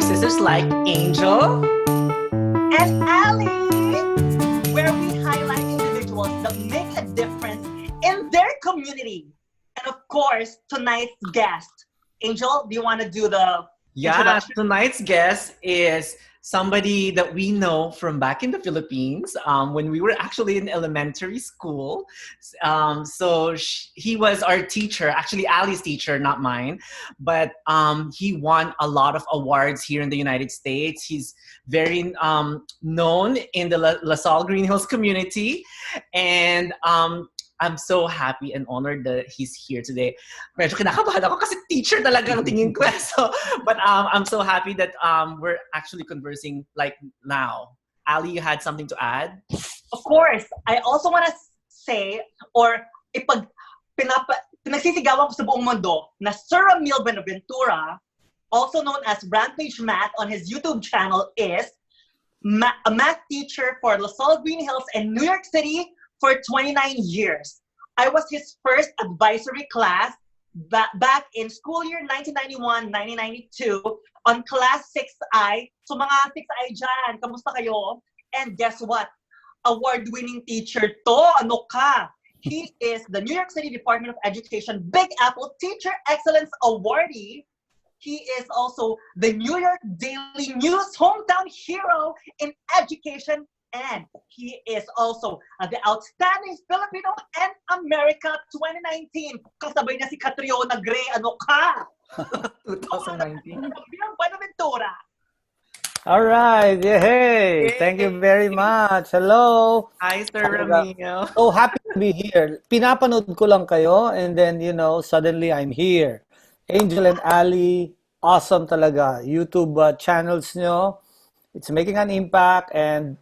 sisters like Angel and Ally, where we highlight individuals that make a difference in their community. And of course, tonight's guest. Angel, do you want to do the introduction? Tonight's guest is somebody that we know from back in the Philippines when we were actually in elementary school. He was our teacher, actually Ally's teacher, not mine. But he won a lot of awards here in the United States. He's very known in the La Salle Green Hills community. And I'm so happy and honored that he's here today. Medyo kinakabahan ako kasi teacher talaga ang tingin ko. But I'm so happy that we're actually conversing like now. Ally, you had something to add? Of course. I also want to say, or pinagsisigawan ko sa buong mundo, na Sir Ramil Buenaventura, also known as Rampage Math on his YouTube channel, is a math teacher for La Salle Green Hills in New York City for 29 years. I was his first advisory class back in school year 1991-1992 on class 6I. So mga 6I dyan, kamusta kayo? And guess what? Award-winning teacher to. Ano ka? He is the New York City Department of Education Big Apple Teacher Excellence Awardee. He is also the New York Daily News Hometown Hero in Education. And he is also the Outstanding Filipino and America 2019. Kasabay na si Catriona Gray. Ano ka? 2019. Buenaventura. All right. Yeah, hey. Thank you very much. Hello. Hi, Sir Ramil. So happy to be here. Pinapanood ko lang kayo and then, suddenly I'm here. Angel and Ally, awesome talaga. YouTube channels nyo. It's making an impact and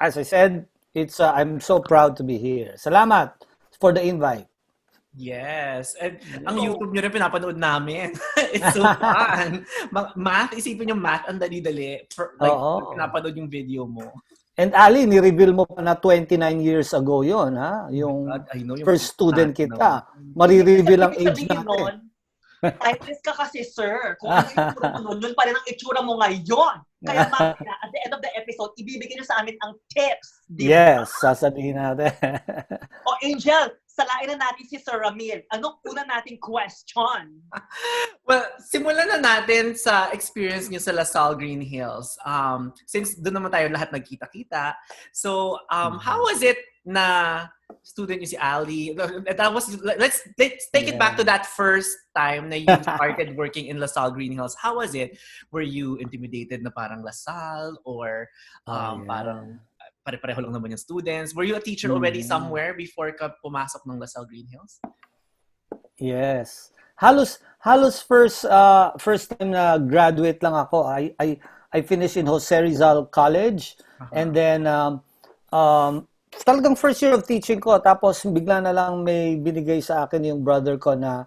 as I said, I'm so proud to be here. Salamat for the invite. Yes. And ang YouTube nyo rin pinapanood namin. It's so fun. Math, isipin yung math, ang dali-dali. Pinapanood yung video mo. And Ally, ni-reveal mo pa na 29 years ago yon, ha? Yung first student kita. Marireveal ang age natin. Timeless ka kasi, sir. Kung ano yung itsura mo nun, yun pa rin ang itsura mo ngayon. Kaya mamaya, at the end of the episode, ibibigay nyo sa amin ang tips. Yes, sasabihin natin. Angel, salain na natin si Sir Ramil. Anong una nating question? Well, simulan na natin sa experience nyo sa La Salle Green Hills. Since doon naman tayo lahat nagkita-kita. So, how was it na student niyo si Ally? Let's take it back to that first time na you started working in La Salle Green Hills. How was it? Were you intimidated na parang La Salle or parang pare-pareho lang naman yung students? Were you a teacher already somewhere before ka pumasok ng La Salle Green Hills? Yes. Halos first time na graduate lang ako. I finished in Jose Rizal College and then talagang first year of teaching ko, tapos bigla na lang may binigay sa akin yung brother ko na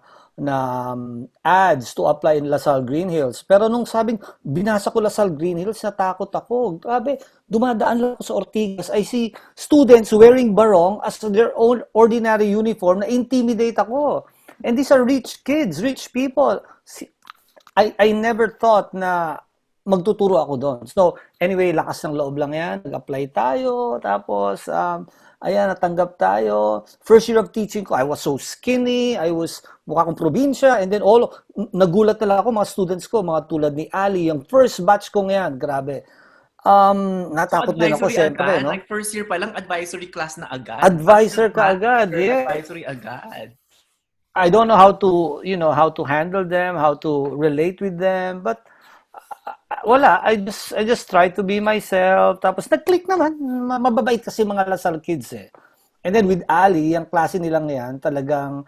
ads to apply in La Salle Green Hills. Pero nung sabing binasa ko La Salle Green Hills, natakot ako. Grabe, dumadaan lang ako sa Ortigas. I see students wearing barong as their own ordinary uniform, na intimidate ako. And these are rich kids, rich people. I never thought na magtuturo ako doon. So, anyway, lakas ng loob lang yan. Nag-apply tayo. Tapos, natanggap tayo. First year of teaching ko, I was so skinny. I was mukha akong probinsya. And then, nagulat na lang ako, mga students ko, mga tulad ni Ally, yung first batch ko ngayon. Grabe. Natakot din ako, siyempre. No? Like first year pa lang, advisory class na agad. Advisor ka agad, yeah. Advisory agad. I don't know how to handle them, how to relate with them, but wala, I just try to be myself. Tapos nag-click naman. Mababait kasi mga La Salle kids eh. And then with Ally, yung klase nilang yan, talagang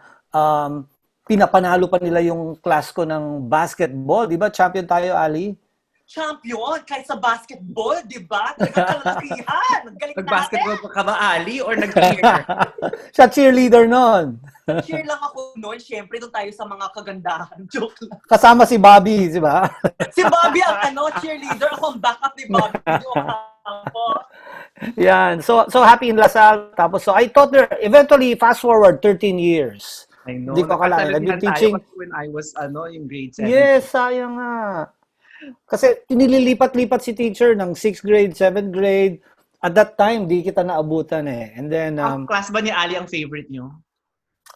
pinapanalo pa nila yung class ko ng basketball. Di ba? Champion tayo, Ally? Champion! Kahit sa basketball, di ba? Nagkakalakihan! Nag-basketball ka ba, Ally? Or nag-cheer? Siya cheerleader nun. Cheer lang ako noon. Siyempre, doon tayo sa mga kagandahan. Joke lang. Kasama si Bobby, di ba? Si Bobby ang cheerleader. Ako ang backup ni Bobby. Joke ako. Yan. So happy in La Salle. Tapos, so I taught her, eventually, fast forward, 13 years. I know. Hindi ko akalain. I've been teaching. When I was, yung grade 7. Yes, sayang nga. Kasi nililipat-lipat si teacher ng 6th grade, 7th grade. At that time, di kita naabutan eh. And then, Class ba ni Ali ang favorite nyo?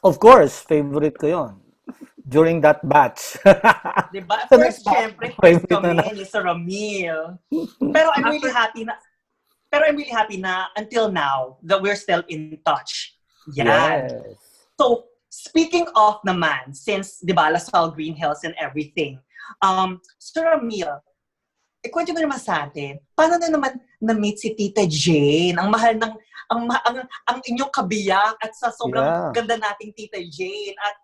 of course, favorite ko yon during that batch. Diba? So, First, syempre, first favorite kami na. ni Sir Ramil. Pero I'm really happy na until now that we're still in touch. Yan. Yes. So, speaking of naman, since, di ba, Lasal Green Hills and everything, Sir Ramil, ikwento mo naman sa atin, paano na naman na-meet si Tita Jane? Ang mahal ng, ang inyong kabiyak at sa sobrang ganda nating Tita Jane. At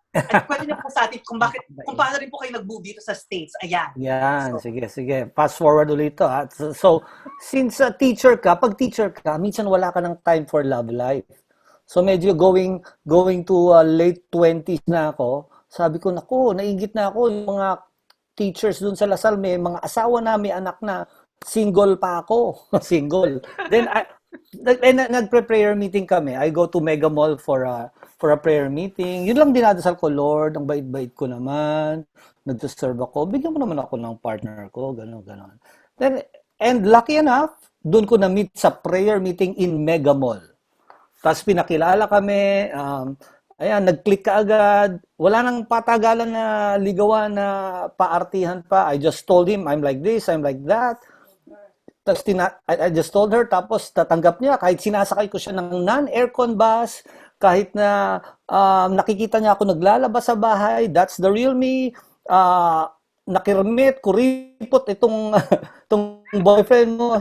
kwento niyo po sa atin kung paano rin po kayo nag-move dito sa States. Ayan. Yan, sige. Fast forward ulit to. Ha? So, since teacher ka, pag teacher ka, minsan wala ka ng time for love life. So, medyo going to late 20s na ako, sabi ko, naku, nainggit na ako. Yung mga teachers dun sa Lasal, may mga asawa na, may anak na, single pa ako. Single. Then, nagpre-prayer meeting kami. I go to Mega Mall for a prayer meeting. Yun lang dinadasal ko, Lord, ang bait-bait ko naman. Nag-serve ako. Bigyan mo naman ako ng partner ko. Ganon. Then, and lucky enough, doon ko na-meet sa prayer meeting in Mega Mall. Tapos pinakilala kami. Ayan, nag-click ka agad. Wala nang patagalan na ligawan na paartihan pa. I just told him, I'm like this, I'm like that. Tapos I just told her, tapos tatanggap niya kahit sinasakay ko siya ng non-aircon bus, kahit na nakikita niya ako naglalabas sa bahay, that's the real me. Nakirmit, kuripot itong boyfriend mo.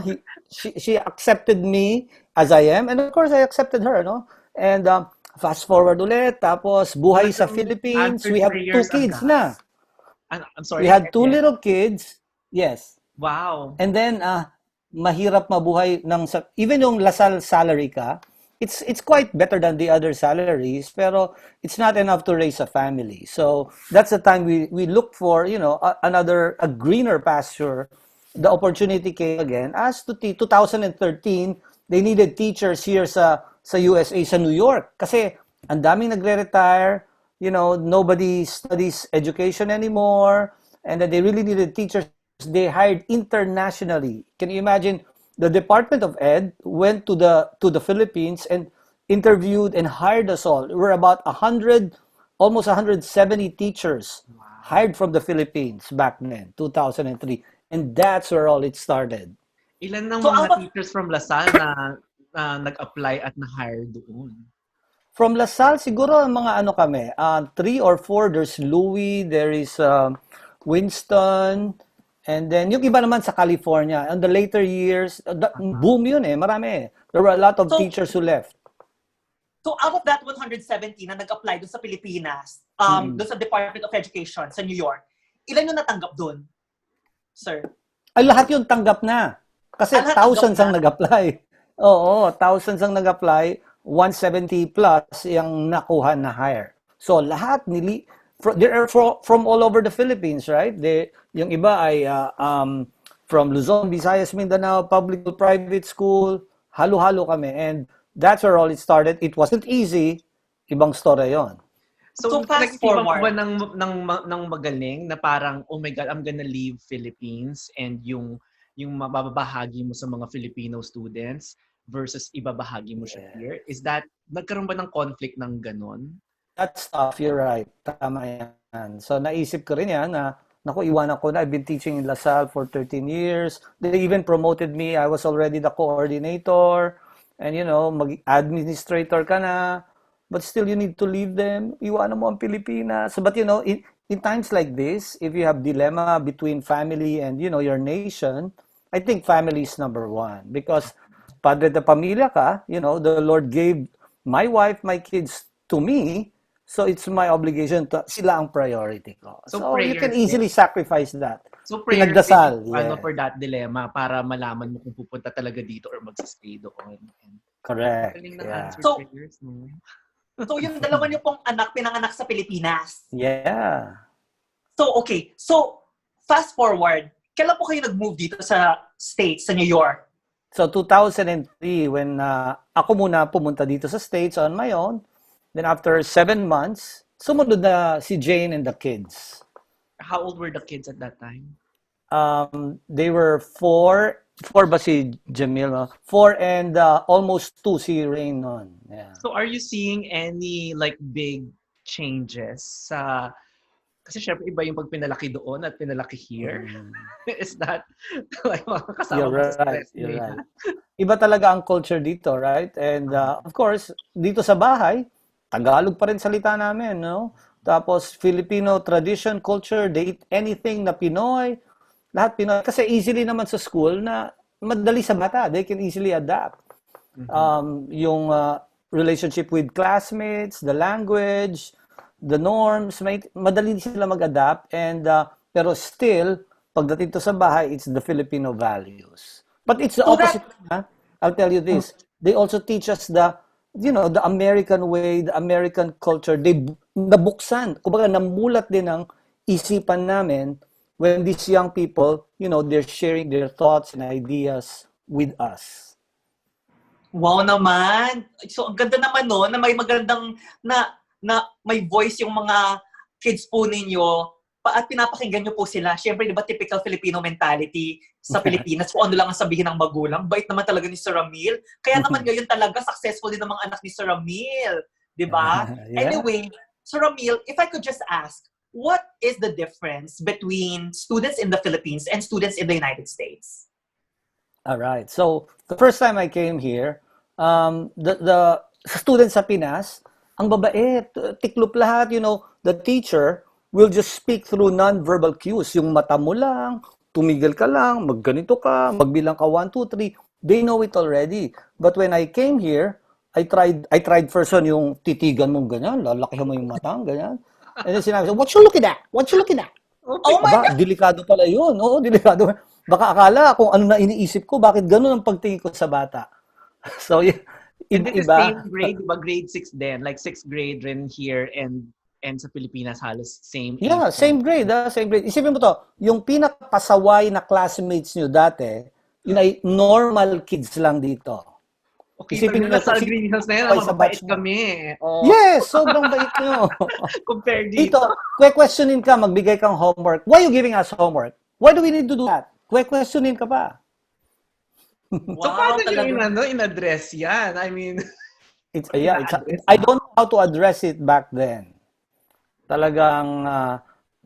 She accepted me as I am, and of course I accepted her, no? And fast forward ulit, tapos buhay sa Philippines, we have 2 kids na. I'm sorry. We had 2 little kids. Yes. Wow. And then mahirap mabuhay even yung Lasal salary ka, it's quite better than the other salaries, pero it's not enough to raise a family. So that's the time we look for, a greener pasture. The opportunity came again. As to 2013, they needed teachers here sa USA, sa New York. Kasi ang daming nagre-retire, nobody studies education anymore, and then they really needed teachers. They hired internationally. Can you imagine? The Department of Ed went to the Philippines and interviewed and hired us all. We're about 100, almost 170 teachers hired from the Philippines back then, 2003. And that's where all it started. Ilan ng mga teachers from Lasal na nag-apply at na-hire doon? From Lasal, siguro mga kami, 3 or 4. There's Louis, there is Winston, and then yung iba naman sa California. In the later years, boom yun marami. There were a lot of teachers who left. So out of that 170 na nag-apply doon sa Pilipinas, doon sa Department of Education sa New York, ilan yung natanggap doon, sir? Ay, lahat yun tanggap na. Kasi thousands ang nag-apply. Oo, thousands ang nag-apply. 170 plus yung nakuha na hire. So lahat they're from all over the Philippines, right? Yung iba ay from Luzon, Visayas, Mindanao, public to private school, halo-halo kami. And that's where all it started. It wasn't easy. Ibang story yon. So fast forward ba ng magaling na parang, oh my God, I'm gonna leave Philippines, and yung mababahagi mo sa mga Filipino students versus ibabahagi mo siya here? Is that, nagkaroon ba ng conflict ng ganon? That's tough, you're right. Tama yan. So naisip ko rin yan na, naku, iwanan ko na. I've been teaching in Lasal for 13 years. They even promoted me. I was already the coordinator. And mag-administrator ka na. But still, you need to leave them. Iwanan mo ang Pilipinas. But in times like this, if you have dilemma between family and, your nation, I think family is number one. Because padre de pamilya ka, the Lord gave my wife, my kids to me. So it's my obligation to sila ang priority ko. So you can easily sacrifice that. So prayer Pinagdasal, for that dilemma para malaman mo kung pupunta talaga dito or magsa-stay doon. Correct. So yung dalawa niyo pong anak pinanganak sa Pilipinas. Yeah. So okay. So fast forward, kailan po kayo nag-move dito sa States, sa New York? So 2003 when ako muna pumunta dito sa States on my own. Then after 7 months, sumunod na si Jane and the kids. How old were the kids at that time? They were four ba si Jamil, no? Four and almost two si Rain noon. Yeah. So are you seeing any like big changes sa kasi syempre iba yung pag pinalaki doon at pinalaki here? Mm. Is that like mga kasama You're mo sa right. stress You're niya? right. Iba talaga ang culture dito, right? And of course, dito sa bahay, Tagalog pa rin salita namin, no? Tapos Filipino tradition, culture, they eat anything na Pinoy, lahat Pinoy. Kasi easily naman sa school na madali sa bata, they can easily adapt. Yung relationship with classmates, the language, the norms, madali sila mag-adapt and pero still pagdating to sa bahay, it's the Filipino values. But it's the So that, opposite. Huh? I'll tell you this. They also teach us the American way, the American culture. They nabuksan, kumbaga namulat din ang isipan namin when these young people, they're sharing their thoughts and ideas with us. wow naman. So, ang ganda naman no, na may magandang, na may voice yung mga kids po ninyo, at pinapakinggan nyo po sila. Siyempre, di ba, typical Filipino mentality sa Pilipinas, kung ano lang ang sabihin ng magulang. Bait naman talaga ni Sir Ramil. Kaya naman ngayon talaga, successful din ang mga anak ni Sir Ramil. Di ba? Yeah. Anyway, Sir Ramil, if I could just ask, what is the difference between students in the Philippines and students in the United States? All right. So, the first time I came here, the students sa Pinas, ang babae, tiklop lahat, the teacher will just speak through non-verbal cues. Yung mata mo lang, tumigil ka lang, magganito ka, magbilang ka 1, 2, 3. They know it already. But when I came here, I tried first yung titigan mong ganyan, lalakihan mo yung mata, ganyan. And then sinabi, what you looking at? What you looking at? Oh my God! Delikado pala yun. Oo, delikado. Baka akala kung ano na iniisip ko, bakit ganun ang pagtingin ko sa bata. So, And this is iba. same grade, diba? Grade 6 din. Like 6th grade rin here and sa Pilipinas halos same age. Yeah, same grade, same grade. Isipin mo to, yung pinakapasaway na classmates nyo dati, yun ay normal kids lang dito. Okay, Isipin nyo sa to, Green Hills na yan, sa mababait batch mo. kami. Oh, Yes, sobrang bait nyo. compare Dito, dito. questionin ka, magbigay kang homework. Why are you giving us homework? Why do we need to do that? Questionin ka pa. So paano nyo in-address yan? I mean, I don't know how to address it back then. Talagang,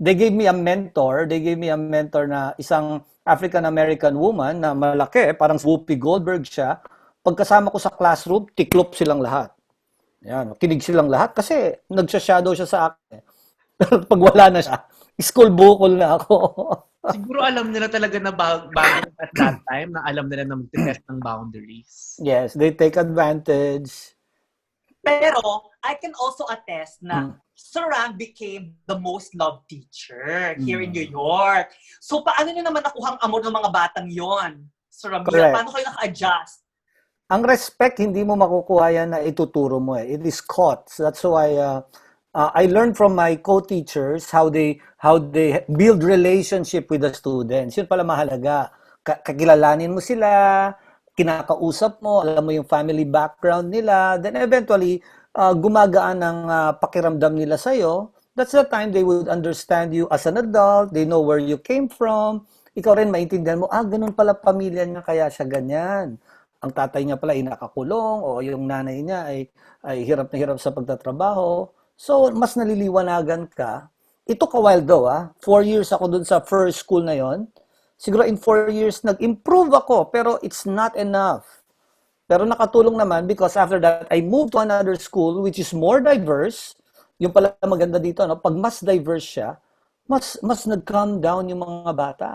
they gave me a mentor. They gave me a mentor na isang African-American woman na malaki, parang Whoopi Goldberg siya. Pagkasama ko sa classroom, tiklop silang lahat. Yan, kinig silang lahat kasi nagsha-shadow siya sa akin. Pag wala na siya, school bukol na ako. siguro alam nila talaga na bago at that time na alam nila na mag-test ng boundaries. Yes, they take advantage. Pero, I can also attest na Sir Ram became the most loved teacher here in New York. So, paano nyo naman nakuhang amor ng mga batang yon, Sir Ramil? Correct. Paano kayo naka-adjust? Ang respect, hindi mo makukuha yan na ituturo mo eh. It is caught. So that's why I learned from my co-teachers how they build relationship with the students. Yun pala mahalaga. Kakilalanin mo sila, kinakausap mo, alam mo yung family background nila, then eventually, gumagaan ang pakiramdam nila sa'yo. That's the time they would understand you as an adult, they know where you came from, ikaw rin maintindihan mo, ganun pala pamilya niya, kaya siya ganyan. Ang tatay niya pala ay nakakulong, o yung nanay niya ay hirap na hirap sa pagtatrabaho. So, mas naliliwanagan ka. Ito ka while though, 4 years ako dun sa first school na yon. Siguro in 4 years, nag-improve ako, pero it's not enough. Pero nakatulong naman because after that, I moved to another school which is more diverse. Yung pala maganda dito, pag mas diverse siya, mas nag-calm down yung mga bata.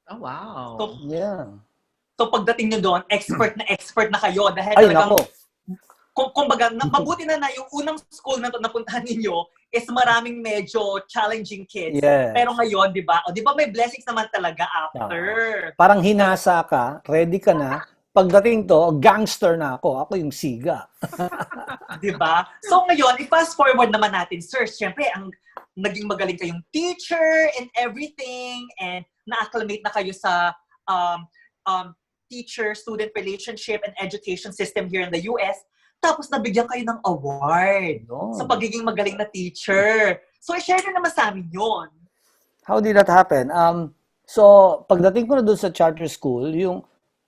Oh, wow. So, Yeah. so pagdating nyo doon, expert na kayo. Dahil Ay, talagang, nako. kumbaga, mabuti na yung unang school na napuntahan ninyo is maraming medyo challenging kids. Yes. Pero ngayon, di ba? O, di ba may blessings naman talaga after? Parang hinasa ka, ready ka na. Pagdating to, gangster na ako. Ako yung siga. Di ba? So ngayon, i-fast forward naman natin, sir. Siyempre, ang naging magaling kayong teacher and everything, and na-acclimate na kayo sa teacher-student relationship and education system here in the US. Tapos nabigyan kayo ng award sa pagiging magaling na teacher. So, i-share nyo naman sa amin yun. How did that happen? So, pagdating ko na doon sa charter school,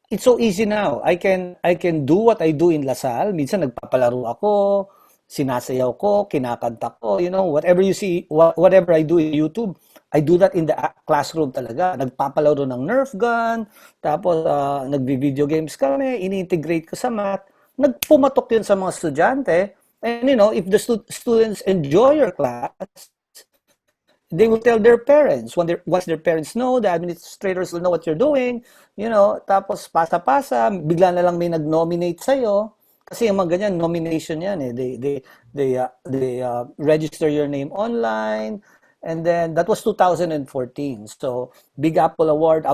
it's so easy now. I can do what I do in LaSalle. Minsan nagpapalaro ako, sinasayaw ko, kinakanta ko, whatever you see, whatever I do in YouTube, I do that in the classroom talaga. Nagpapalaro ng Nerf gun, tapos nagvi-video games kami, ini-integrate ko sa math. Nagpumatok yun sa mga estudyante. And if the students enjoy your class, they will tell their parents. Once their parents know, the administrators will know what you're doing. Tapos pasa-pasa, bigla na lang may nag-nominate sa'yo. Kasi yung mga ganyan, nomination yan eh. They register your name online. And then, that was 2014. So, Big Apple Award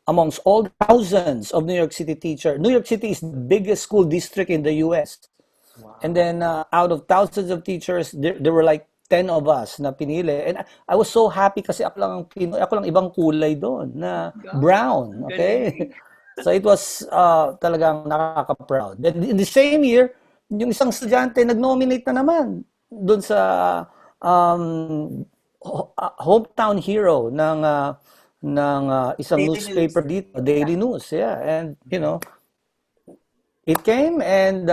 amongst all the thousands of New York City teachers. New York City is the biggest school district in the U.S. Wow. And then, out of thousands of teachers, there were like 10 of us na pinili. And I was so happy kasi ako lang Pinoy, ako lang ibang kulay doon na brown, okay? So it was talagang nakaka-proud. Then in the same year, yung isang estudyante nag-nominate na naman doon sa hometown hero ng isang Daily newspaper News. dito, Daily News, yeah. And it came and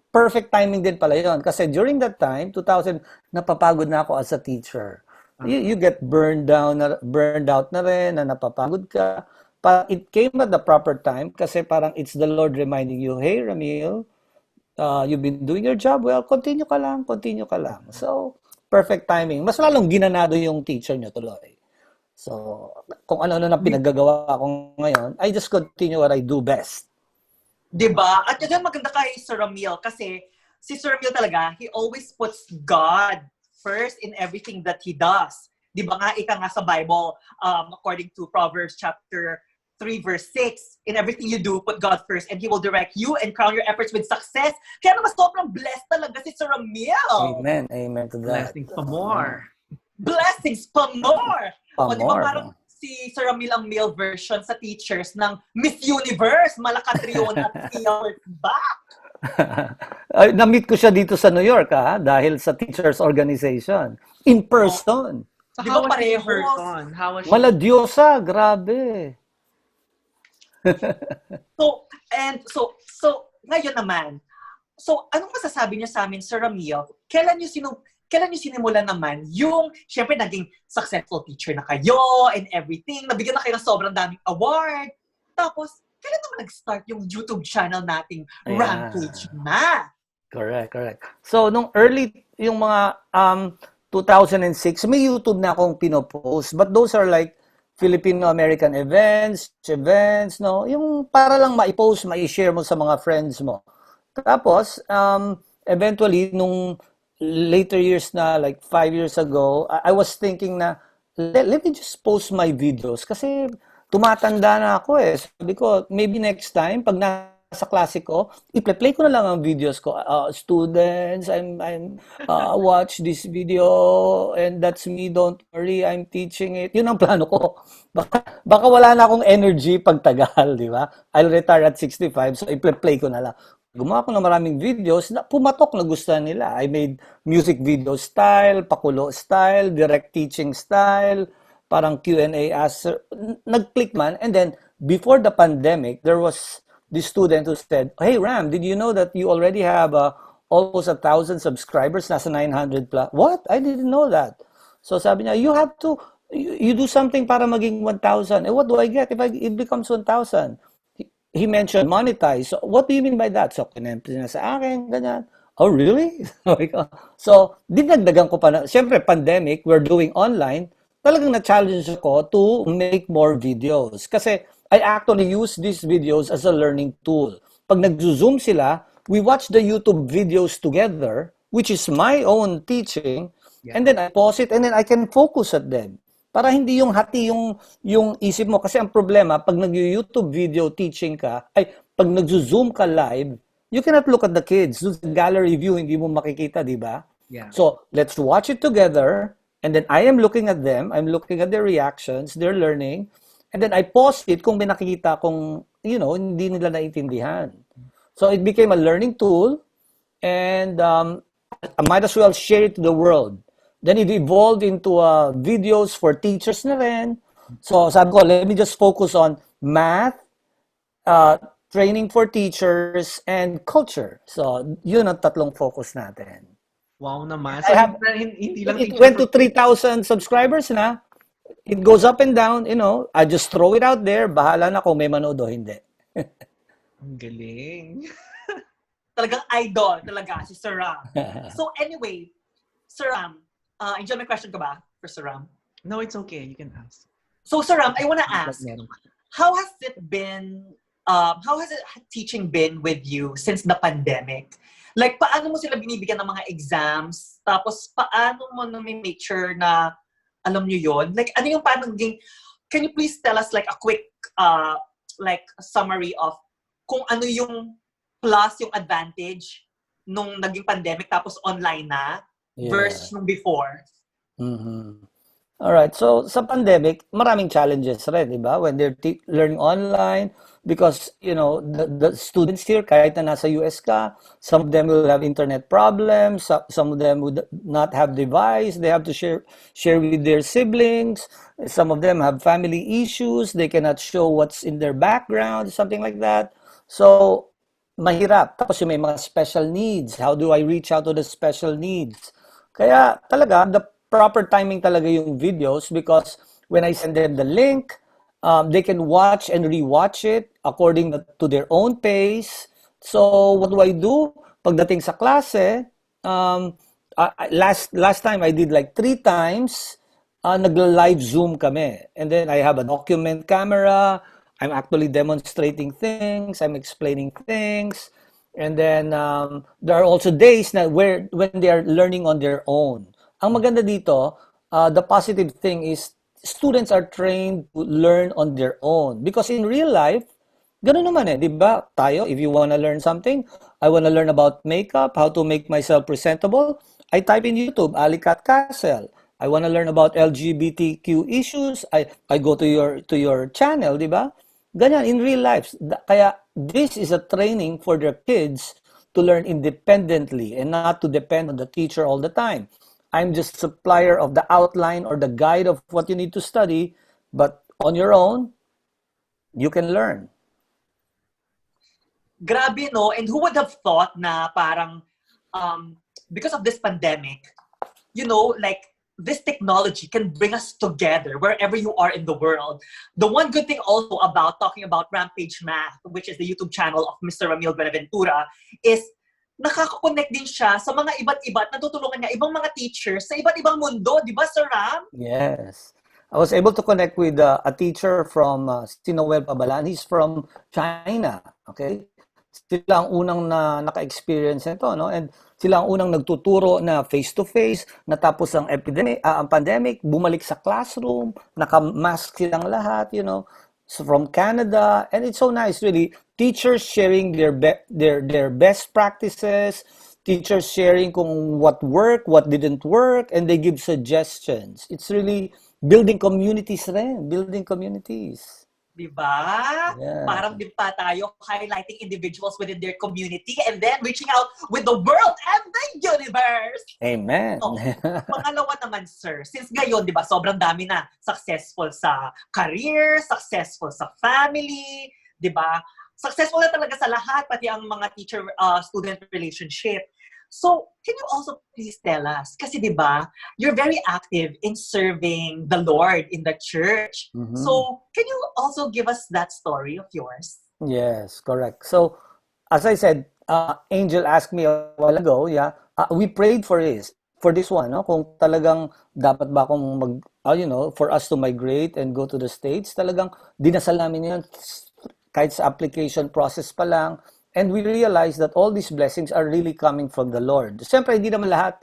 perfect timing din pala yun. Kasi during that time, 2000, napapagod na ako as a teacher. You get burned out na rin, na napapagod ka. But it came at the proper time kasi parang it's the Lord reminding you, hey, Ramil, you've been doing your job well, continue ka lang. So, perfect timing. Mas lalong ginanado yung teacher nyo tuloy. So, kung ano-ano na pinaggagawa ko ngayon, I just continue what I do best. Diba? At yun maganda kay Sir Ramil kasi si Sir Ramil talaga, he always puts God first in everything that he does. Diba nga, ika nga sa Bible, according to Proverbs chapter 3 verse 6, in everything you do, put God first and He will direct you and crown your efforts with success. Kaya naman sobrang blessed talaga si Sir Ramil. Amen. Amen to that. Blessings pa more. Blessings pa more. O diba more. parang si Sir Ramil ang male version sa teachers ng Miss Universe, Malacatriona at Fields back. Na-meet ko siya dito sa New York, dahil sa teachers organization. In person. Di ba pareho? How was she? Maladyosa, grabe. So, ngayon naman, anong masasabi niyo sa amin, Sir Ramil? Kailan niyo sinimulan naman yung, syempre, naging successful teacher na kayo and everything, nabigyan na kayo ng sobrang daming award. Tapos, kailan naman nag-start yung YouTube channel nating Rampage na? Correct. So, nung early, yung mga 2006, may YouTube na akong pinopost. But those are like Filipino-American events, no? Yung para lang ma-post, ma-share mo sa mga friends mo. Tapos, eventually, nung later years na, like 5 years ago, I was thinking na, let me just post my videos. Kasi tumatanda na ako eh. Sabi ko, maybe next time, pag nasa klase ko, i-play ko na lang ang videos ko. Students, I'm watch this video, and that's me, don't worry, I'm teaching it. Yun ang plano ko. Baka wala na akong energy pag tagal, di ba? I'll retire at 65, so i-play ko na lang. Gumawa ko ng maraming videos na pumatok na gusto nila. I made music video style, pakulo style, direct teaching style, parang Q&A answer. Nag-click man. And then, before the pandemic, there was this student who said, hey, Ram, did you know that you already have almost 1,000 subscribers? Nasa 900 plus. What? I didn't know that. So sabi niya, you do something para maging 1,000. And what do I get if it becomes 1,000? He mentioned monetize. So, what do you mean by that? So, kinempty na sa akin, ganyan. Oh, really? So, dinagdagan ko pa na. Siyempre, pandemic, we're doing online. Talagang na-challenge ako to make more videos. Kasi, I actually use these videos as a learning tool. Pag nag-zoom sila, we watch the YouTube videos together, which is my own teaching, and then I pause it, and then I can focus at them. Para hindi yung hati yung isip mo. Kasi ang problema, pag nag-YouTube video teaching ka, pag nag-zoom ka live, you cannot look at the kids. Sa gallery view, hindi mo makikita, di ba? Yeah. So, let's watch it together, and then I am looking at them, I'm looking at their reactions, their learning, and then I pause it kung may nakikita kung, hindi nila naiintindihan. So, it became a learning tool, and I might as well share it to the world. Then it evolved into videos for teachers na rin. So sabi ko, let me just focus on math, uh, training for teachers, and culture. So yun ang tatlong focus natin. Wow naman. I So, have, hindi lang it teacher went to 3,000 subscribers na. It goes up and down, I just throw it out there. Bahala na kung may manood o hindi. Ang galing. Talagang idol talaga si Sir Ram. So anyway, Sir Ram, enjoy my question ka ba for Sir Ram? No, it's okay. You can ask. So Sir Ram, I wanna ask, Meron ka. how has teaching been with you since the pandemic? Like, paano mo sila binibigyan ng mga exams? Tapos, paano mo na make sure na alam nyo yon? Like, ano yung paano can you please tell us like a quick like summary of kung ano yung plus, yung advantage nung naging pandemic tapos online na versus nung before? Mm-hmm. Alright, so sa pandemic, maraming challenges rin, di ba? When they're learning online, because, the students here, kahit na nasa US ka, some of them will have internet problems, some of them would not have device, they have to share with their siblings, some of them have family issues, they cannot show what's in their background, something like that. So, mahirap. Tapos yung may mga special needs, how do I reach out to the special needs? Kaya talaga, the proper timing talaga yung videos, because when I send them the link, they can watch and rewatch it according to their own pace. So what do? Pagdating sa klase, last time I did like 3 times, nagla-live Zoom kami. And then I have a document camera, I'm actually demonstrating things, I'm explaining things. And then there are also days na when they are learning on their own. Ang maganda dito, the positive thing is students are trained to learn on their own. Because in real life, ganun naman di ba? Tayo, if you wanna learn something, I wanna learn about makeup, how to make myself presentable, I type in YouTube, AllyCat Castle. I wanna learn about LGBTQ issues, I go to your channel, di ba? Ganyan, in real life. Kaya, this is a training for their kids to learn independently and not to depend on the teacher all the time. I'm just supplier of the outline or the guide of what you need to study, but on your own, you can learn. Grabe, no? And who would have thought na parang, because of this pandemic, like, this technology can bring us together wherever you are in the world. The one good thing also about talking about Rampage Math, which is the YouTube channel of Mr. Ramil Buenaventura, is nakaka-connect din siya sa mga iba't iba at natutulungan niya ibang mga teachers sa iba't ibang mundo. Di ba, Sir Ram? Yes. I was able to connect with a teacher from Sinoel Pabalan. He's from China. Okay? Sila ang unang naka-experience nito, no? And sila ang unang nagtuturo na face-to-face, natapos ang pandemic, bumalik sa classroom, naka-mask silang lahat, so from Canada, and it's so nice, really. Teachers sharing their best practices, teachers sharing kung what worked, what didn't work, and they give suggestions. It's really building communities rin, building communities. Diba? Yeah. Parang din pa tayo highlighting individuals within their community and then reaching out with the world and the universe. Amen. So, pangalawa naman, sir, since ngayon, di ba, sobrang dami na successful sa career, successful sa family, di ba? Successful na talaga sa lahat, pati ang mga teacher-student relationship. So, can you also please tell us, kasi di ba, you're very active in serving the Lord in the church. Mm-hmm. So, can you also give us that story of yours? Yes, correct. So, as I said, Angel asked me a while ago, we prayed for this one, no? Kung talagang dapat ba akong for us to migrate and go to the States, talagang dinasal namin yun kahit sa application process pa lang. And we realize that all these blessings are really coming from the Lord. Siyempre, hindi naman lahat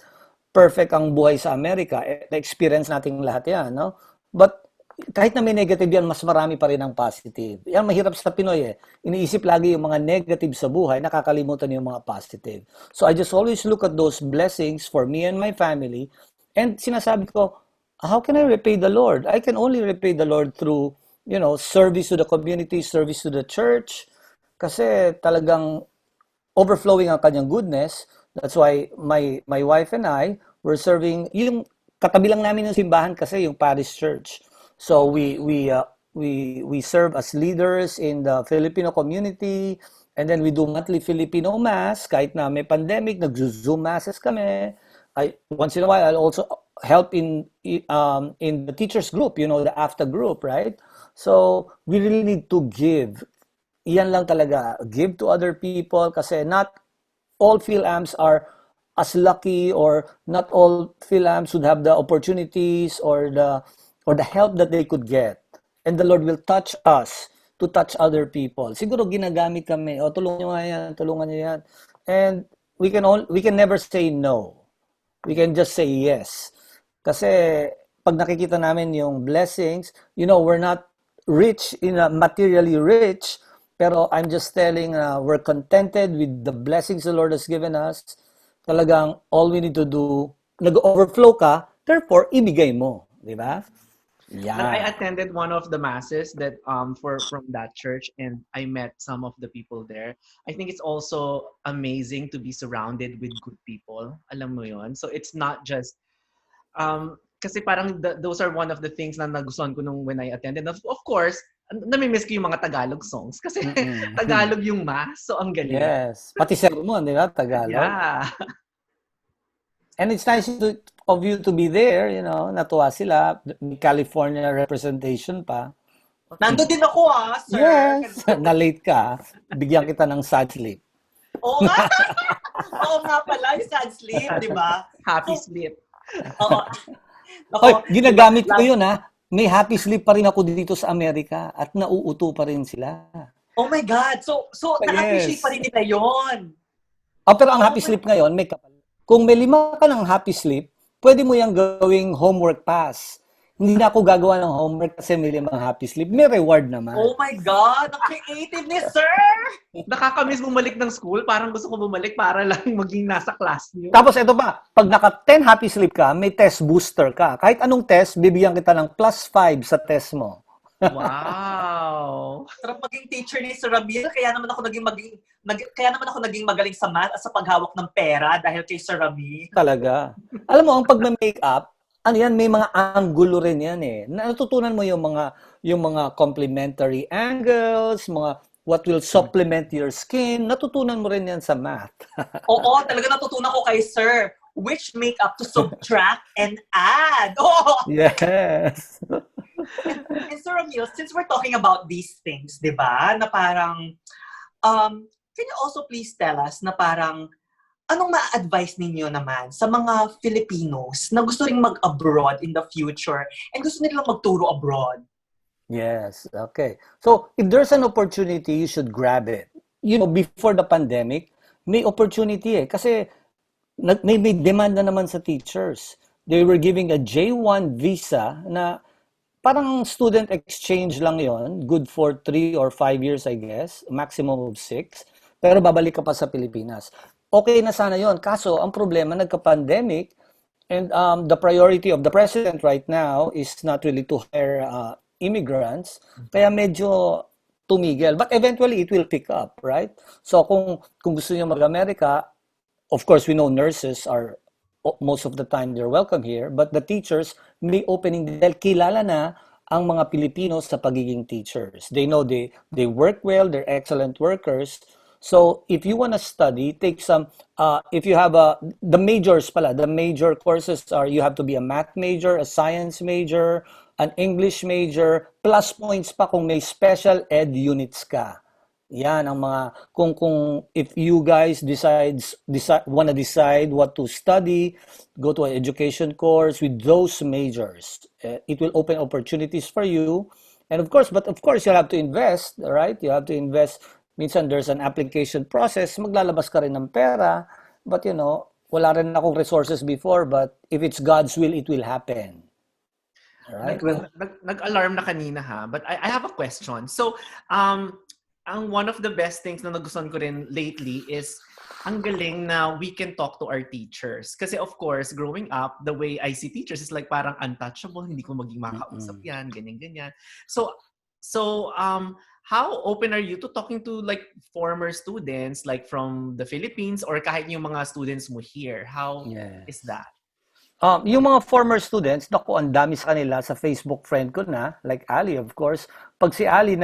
perfect ang buhay sa Amerika. Na-experience natin lahat yan, no? But kahit na may negative yan, mas marami pa rin ang positive. Yan mahirap sa Pinoy Iniisip lagi yung mga negative sa buhay, nakakalimutan yung mga positive. So I just always look at those blessings for me and my family. And sinasabi ko, how can I repay the Lord? I can only repay the Lord through, service to the community, service to the church. Kasi talagang overflowing ang kanyang goodness. That's why my wife and I were serving yung katabi lang namin yung simbahan kasi yung parish church. So we serve as leaders in the Filipino community, and then we do monthly Filipino mass. Kahit na may pandemic, nag-Zoom masses kami. Once in a while, I'll also help in the teachers group, the AFTA group, right? So we really need to give. Iyan lang talaga, give to other people kasi not all PhilAms are as lucky, or not all PhilAms would have the opportunities or the help that they could get. And the Lord will touch us to touch other people. Siguro ginagamit kami, tulungan nyo nga yan, tulungan nyo yan. And we can never say no. We can just say yes. Kasi pag nakikita namin yung blessings, we're not rich, materially rich, pero I'm just telling, we're contented with the blessings the Lord has given us. Talagang all we need to do, nag-overflow ka, therefore, ibigay mo. Di ba? Yeah. I attended one of the masses that from that church, and I met some of the people there. I think it's also amazing to be surrounded with good people. Alam mo yon. So it's not just kasi parang those are one of the things na nagustuhan ko when I attended. Of course, nami-miss ko yung mga Tagalog songs kasi Tagalog yung mass. So ang galing. Yes. Pati sermon, di ba? Tagalog. Yeah. And it's nice of you to be there, natuwa sila. California representation pa. Nandun din ako, sir. Yes. Na-late ka. Bigyan kita ng sad sleep. Oo nga. Oo nga pala, yung sad sleep, di ba? Happy sleep. Oo. Hoy, ginagamit ko yun, ha. May happy sleep pa rin ako dito sa Amerika at nauuto pa rin sila. Oh my God. So na-appreciate pa rin nila yun. Pero ang happy sleep ngayon, may kapal. Kung may 5 ka ng happy sleep, pwede mo yung gawing homework pass. Hindi na ako gagawa ng homework kasi may 5 happy sleep. May reward naman. Oh my God! Ang creative ni sir! Nakakamiss bumalik ng school. Parang gusto ko bumalik para lang maging nasa class niyo. Tapos ito pa, pag naka 10 happy sleep ka, may test booster ka. Kahit anong test, bibigyan kita ng +5 sa test mo. Wow! Sarap maging teacher ni Sir Ramil. Kaya naman ako naging magaling sa math at sa paghawak ng pera dahil kay Sir Ramil. Talaga. Alam mo, ang pag-makeup, yan, may mga angulo rin yan eh. Natutunan mo yung mga complementary angles, mga what will supplement your skin. Natutunan mo rin yan sa math. Oo, talaga natutunan ko kay Sir. Which makeup to subtract and add. Oh! Yes. And Sir Ramil, since we're talking about these things, di ba, na parang, can you also please tell us na parang, anong ma-advise ninyo naman sa mga Filipinos na gusto ring mag-abroad in the future and gusto nilang magturo abroad? Yes, okay. So, if there's an opportunity, you should grab it. Before the pandemic, may opportunity eh. Kasi may demand na naman sa teachers. They were giving a J1 visa na parang student exchange lang yon, good for 3 or 5 years, I guess, maximum of 6, pero babalik ka pa sa Pilipinas. Okay na sana yon. Kaso, ang problema, nagka-pandemic, and the priority of the president right now is not really to hire immigrants, kaya medyo tumigil. But eventually, it will pick up, right? So, kung gusto niyo mag-Amerika, of course, we know nurses are most of the time they're welcome here, but the teachers may opening dahil kilala na ang mga Pilipinos sa pagiging teachers. They know they work well, they're excellent workers. So if you want to study, take some, if you have the majors pala, the major courses are, you have to be a math major, a science major, an English major, plus points pa kung may special ed units ka. Yan ang mga kung if you guys wanna decide what to study, go to an education course with those majors. It will open opportunities for you. And of course you have to invest, right? You have to invest. Minsan there's an application process, maglalabas ka rin ng pera, but wala rin akong resources before, but if it's God's will, it will happen. Right? Nag-alarm na kanina ha, but I have a question. So, ang one of the best things na nagustuhan ko rin lately is ang galing na we can talk to our teachers. Kasi of course, growing up, the way I see teachers is like parang untouchable, hindi ko maging makausap yan, ganyan-ganyan. So how open are you to talking to like former students like from the Philippines or kahit yung mga students mo here? How is that? Yung mga former students, naku, ang dami sa kanila sa Facebook friend ko na, like Ali, of course. Pag si Ali,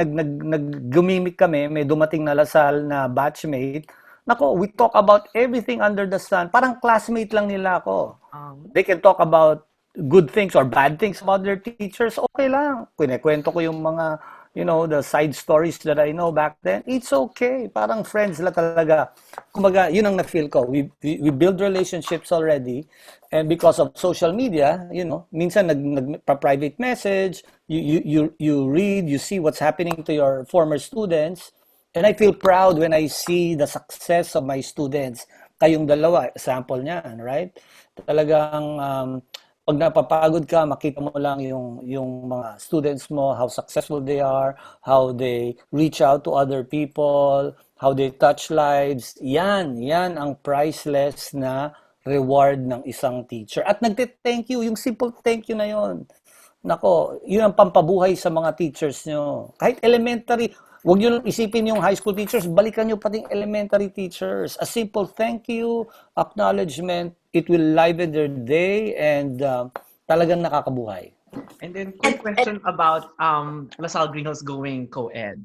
gumimik kami, may dumating na Lasal na batchmate, naku, we talk about everything under the sun. Parang classmate lang nila ako. Um, They can talk about good things or bad things about their teachers. Okay lang. Kinikwento ko yung mga, the side stories that I know back then. It's okay. Parang friends la talaga. Kumbaga, yun ang na-feel ko. We build relationships already. And because of social media, minsan nagpa-private message, you read, you see what's happening to your former students. And I feel proud when I see the success of my students. Kayong dalawa, example niyan, right? Talagang pag napapagod ka, makita mo lang yung mga students mo, how successful they are, how they reach out to other people, how they touch lives. Yan ang priceless na reward ng isang teacher. At nagte-thank you, yung simple thank you na yon. Nako, yun ang pampabuhay sa mga teachers nyo. Kahit elementary, huwag nyo lang isipin yung high school teachers, balikan nyo pati elementary teachers. A simple thank you, acknowledgement, it will liven their day and talagang nakakabuhay. and then, quick question about LaSalle Greenhouse going co-ed.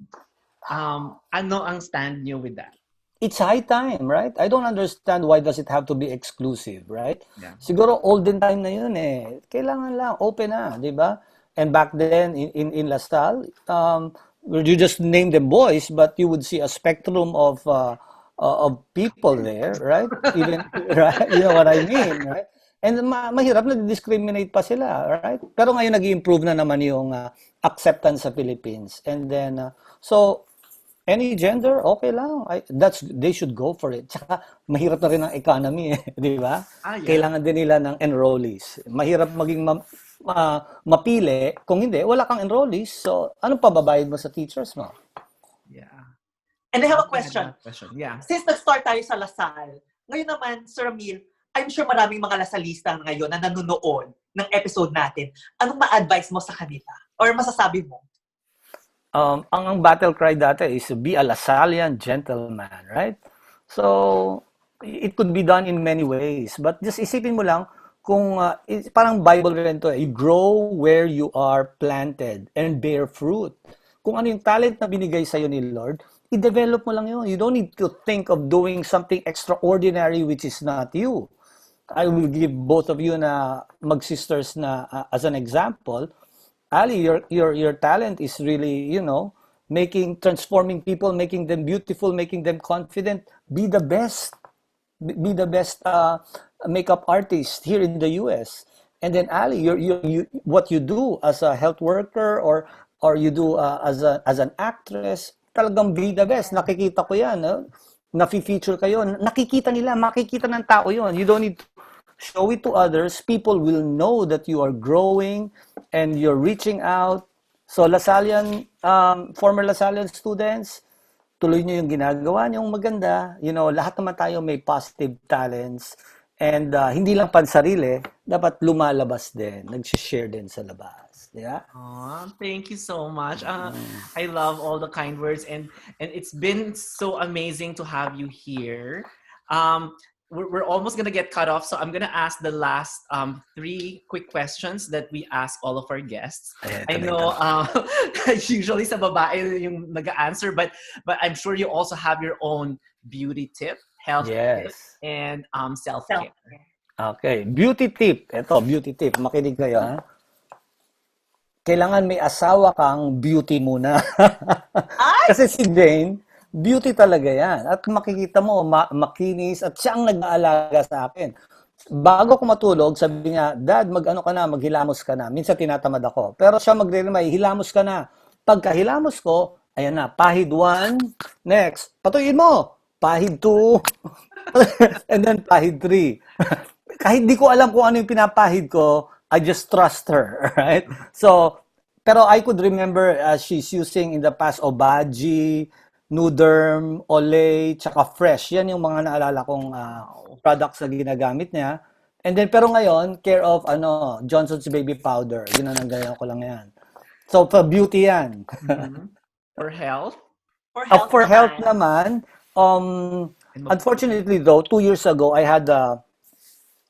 Ano ang stand nyo with that? It's high time, right? I don't understand why does it have to be exclusive, right? Yeah. Siguro olden time na yun eh. Kailangan lang, open na, di ba? And back then, in LaSalle, you just name them boys, but you would see a spectrum of people there, right? Even, right? You know what I mean, right? And mahirap na discriminate pa sila, right? Pero ngayon nag-improve na naman yung acceptance sa Philippines. And then, so, any gender, okay lang. They should go for it. Tsaka, mahirap na rin ang economy, di ba? Yeah. Kailangan din nila ng enrollees. Mahirap maging mapili. Kung hindi, wala kang enrollees. So, anong pababayad mo sa teachers mo? Yeah. And I have a question. Yeah. Since nag-start tayo sa Lasal, ngayon naman, Sir Ramil, I'm sure maraming mga Lasalista ngayon na nanonood ng episode natin. Anong ma-advise mo sa kanila? Or masasabi mo? Ang battle cry dati is be a Lasallian gentleman, right? So, it could be done in many ways. But just isipin mo lang, kung parang Bible rin to, you grow where you are planted and bear fruit. Kung ano yung talent na binigay sa'yo ni Lord, i-develop mo lang yun. You don't need to think of doing something extraordinary which is not you. I will give both of you na mag-sisters na as an example. Ali, your talent is really, transforming people, making them beautiful, making them confident. Be the best. Be the best makeup artist here in the US. And then Ali, what you do as a health worker or you do as an actress, talagang be the best. Nakikita ko yan. Nafi-feature kayo. Nakikita nila, makikita ng tao yon. You don't need to show it to others. People will know that you are growing and you're reaching out. So Lasallian, former Lasallian students, tuloy nyo yung ginagawa nyong maganda. Lahat naman tayo may positive talents. And hindi lang pansarili, dapat lumalabas din. Nag-share din sa labas. Yeah? Thank you so much. I love all the kind words and it's been so amazing to have you here. We're almost gonna get cut off, so I'm gonna ask the last 3 quick questions that we ask all of our guests. I know usually sa babae yung nag-answer, but I'm sure you also have your own beauty tip, health tip, and self-care. Okay, beauty tip. Ito, beauty tip. Makinig kayo, ha? Kailangan may asawa kang beauty muna. Kasi si Jane, beauty talaga yan. At makikita mo, makinis at siyang nag-aalaga sa akin. Bago ko matulog, sabi niya, Dad, maghilamos ka na. Minsan tinatamad ako. Pero siya magre-remind, hilamos ka na. Pagka hilamos ko, ayan na, pahid 1, next, patuyin mo, pahid 2, and then pahid 3. Kahit di ko alam kung ano yung pinapahid ko, I just trust her, right? So, pero I could remember she's using in the past Obagi, Nuderm, Olay, tsaka Fresh. Yan yung mga naalala kong products na ginagamit niya. And then, pero ngayon, care of Johnson's Baby Powder. Ginananggayan ko lang yan. So, for beauty yan. For health? For health naman, unfortunately though, 2 years ago, I had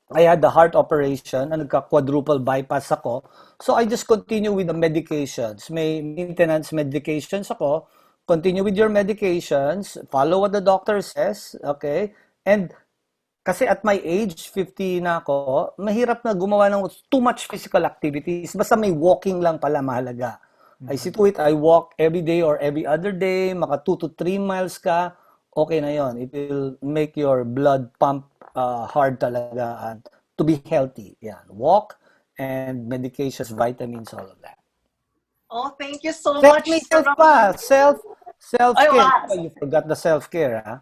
I had the heart operation, nagka-quadruple bypass ako. So I just continue with the medications. May maintenance medications ako. Continue with your medications. Follow what the doctor says. Okay? And kasi at my age, 50 na ako, mahirap na gumawa ng too much physical activities. Basta may walking lang pala mahalaga. I see to it, I walk every day or every other day, maka 2 to 3 miles ka, okay na yon. It will make your blood pump hard talaga and to be healthy. Yeah, walk and medications, vitamins, all of that. Oh, thank you so much, Self-care Sir pa, self-care. Ay, Oh, you forgot the self-care, huh?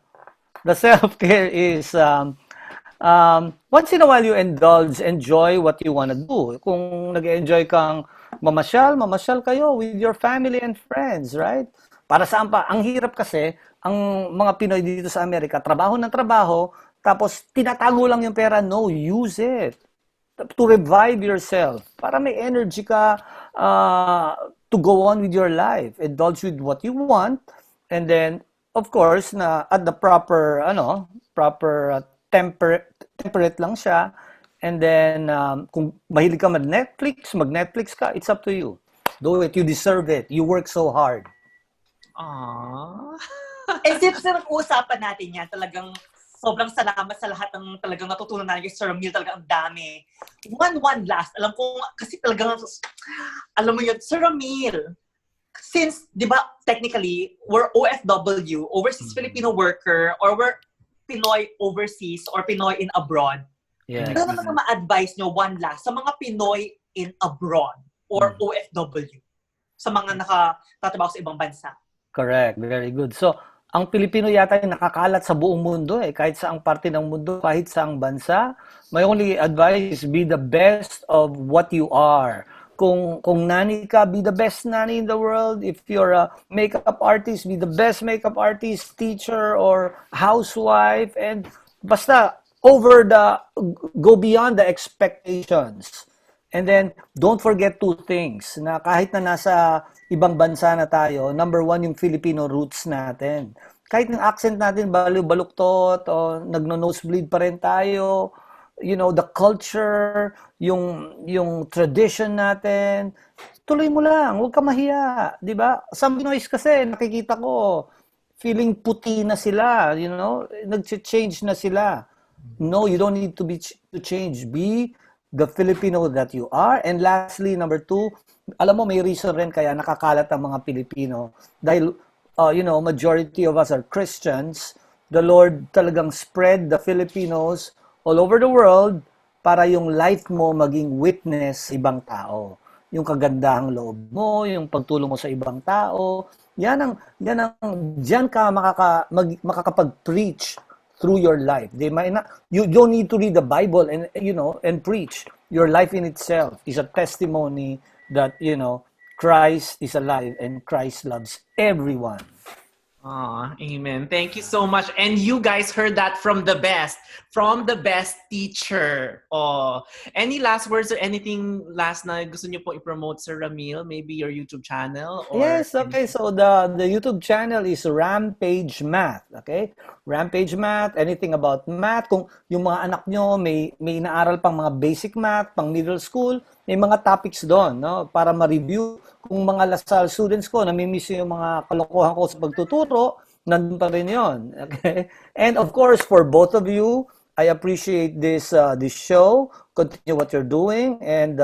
The self-care is once in a while you enjoy what you want to do. Kung nag-enjoy kang mamasyal kayo with your family and friends, right? Para saan pa? Ang hirap kasi, ang mga Pinoy dito sa Amerika, trabaho ng trabaho, tapos tinatago lang yung pera. No, use it to revive yourself. Para may energy ka to go on with your life. Indulge with what you want, and then, of course, na at the proper temperate lang siya. And then, kung mahilig ka mag-Netflix ka, it's up to you. Do it. You deserve it. You work so hard. Aww. Since nag-uusapan natin yan, talagang sobrang salamat sa lahat ng talagang natutunan natin kay Sir Emil, talagang ang dami. One last, alam ko, kasi talagang, alam mo yun, Sir Emil, since, di ba, technically, we're OFW, overseas Filipino worker, or we're Pinoy overseas, or Pinoy in abroad. Yeah. Ano naman ang ma-advise nyo, one last, sa mga Pinoy in abroad, or OFW, sa mga nakatatrabaho sa ibang bansa? Correct. Very good. So, ang Pilipino yata ay nakakalat sa buong mundo kahit saang parte ng mundo, kahit saang bansa. My only advice is be the best of what you are. Kung nani ka, be the best nani in the world. If you're a makeup artist, be the best makeup artist, teacher, or housewife. And basta go beyond the expectations. And then, don't forget 2 things, na kahit na nasa ibang bansa na tayo, number 1, yung Filipino roots natin. Kahit yung accent natin, baluktot, o nagno-nosebleed pa rin tayo, the culture, yung tradition natin, tuloy mo lang, huwag ka mahiya, di ba? Some Pinoys kasi, nakikita ko, feeling puti na sila, nag-change na sila. No, you don't need to change. Be the Filipino that you are. And lastly, number 2, alam mo, may reason rin kaya nakakalat ang mga Pilipino. Dahil, majority of us are Christians. The Lord talagang spread the Filipinos all over the world para yung life mo maging witness sa ibang tao. Yung kagandahang loob mo, yung pagtulong mo sa ibang tao, diyan ka makakapag-preach through your life. You don't need to read the Bible and preach. Your life in itself is a testimony that, Christ is alive and Christ loves everyone. Amen. Thank you so much. And you guys heard that from the best teacher. Any last words or anything last na gusto niyo po i-promote, Sir Ramil? Maybe your YouTube channel? Or yes, okay. So the YouTube channel is Rampage Math. Okay? Rampage Math, anything about math. Kung yung mga anak nyo may inaaral pang mga basic math, pang middle school, may mga topics doon, no? Para ma-review. Kung mga LaSalle students ko, namimiss yung mga kalokohan ko sa pagtuturo, nandun pa rin yun. Okay? And of course, for both of you, I appreciate this show. Continue what you're doing. And,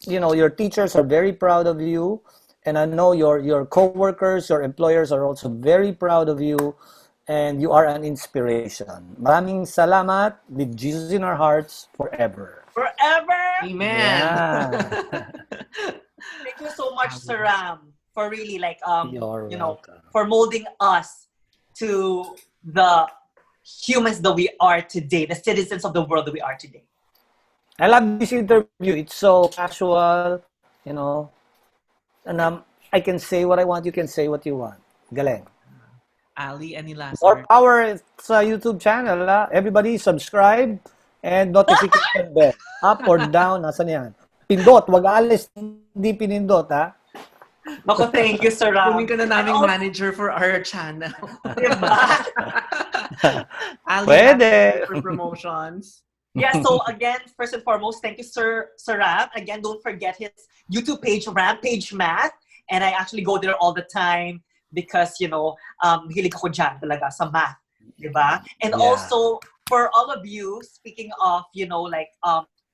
your teachers are very proud of you. And I know your co-workers, your employers are also very proud of you. And you are an inspiration. Maraming salamat with Jesus in our hearts forever. Forever! Amen. Yeah. Thank you so much, Sir Ram, for really welcome. for molding us to the humans that we are today, the citizens of the world that we are today. I love this interview. It's so casual, and I can say what I want. You can say what you want. Galing. Ali, any last More word? power sa YouTube channel. Everybody subscribe and notification bell. Up or down, nasan yan? Pindot, wag alis, hindi pinindot, ha? Naku, thank you, Sir Ram. Kunin ka na naming manager for our channel. Diba? Ali, Pwede. for promotions. Yeah, so again, first and foremost, thank you, Sir Ram. Again, don't forget his YouTube page, Rampage Math. And I actually go there all the time because, hilig ako dyan talaga sa math. Diba? And Yeah. also, for all of you, speaking of,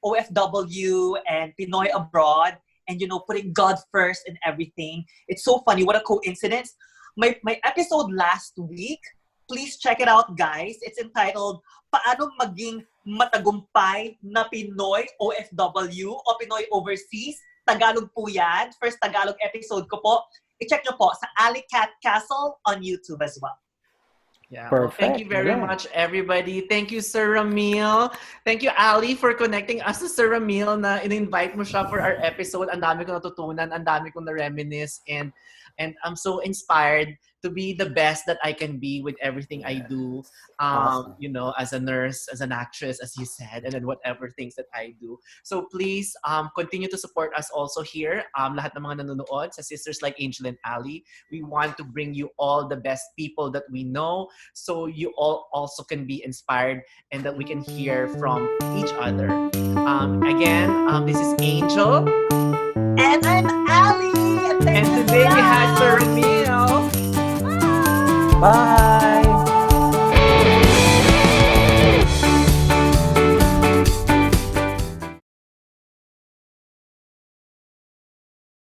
OFW and Pinoy abroad, and, putting God first in everything. It's so funny. What a coincidence. My episode last week, please check it out, guys. It's entitled, Paano Maging Matagumpay na Pinoy OFW o Pinoy Overseas. Tagalog po yan. First Tagalog episode ko po. I-check nyo po sa AllyCat Castle on YouTube as well. Yeah. Perfect. Well, thank you very much, everybody. Thank you, Sir Ramil. Thank you, Ali, for connecting us to Sir Ramil na in-invite mo siya for our episode. Ang dami ko natutunan, ang dami ko na-reminisce, and I'm so inspired to be the best that I can be with everything I do. Awesome. As a nurse, as an actress, as you said, and then whatever things that I do. So please continue to support us also here. Lahat ng mga nanonood sa Sisters Like Angel and Ali. We want to bring you all the best people that we know, so you all also can be inspired and that we can hear from each other. Again, this is Angel. And I'm Ali. And today we had Sir Ramil. Bye!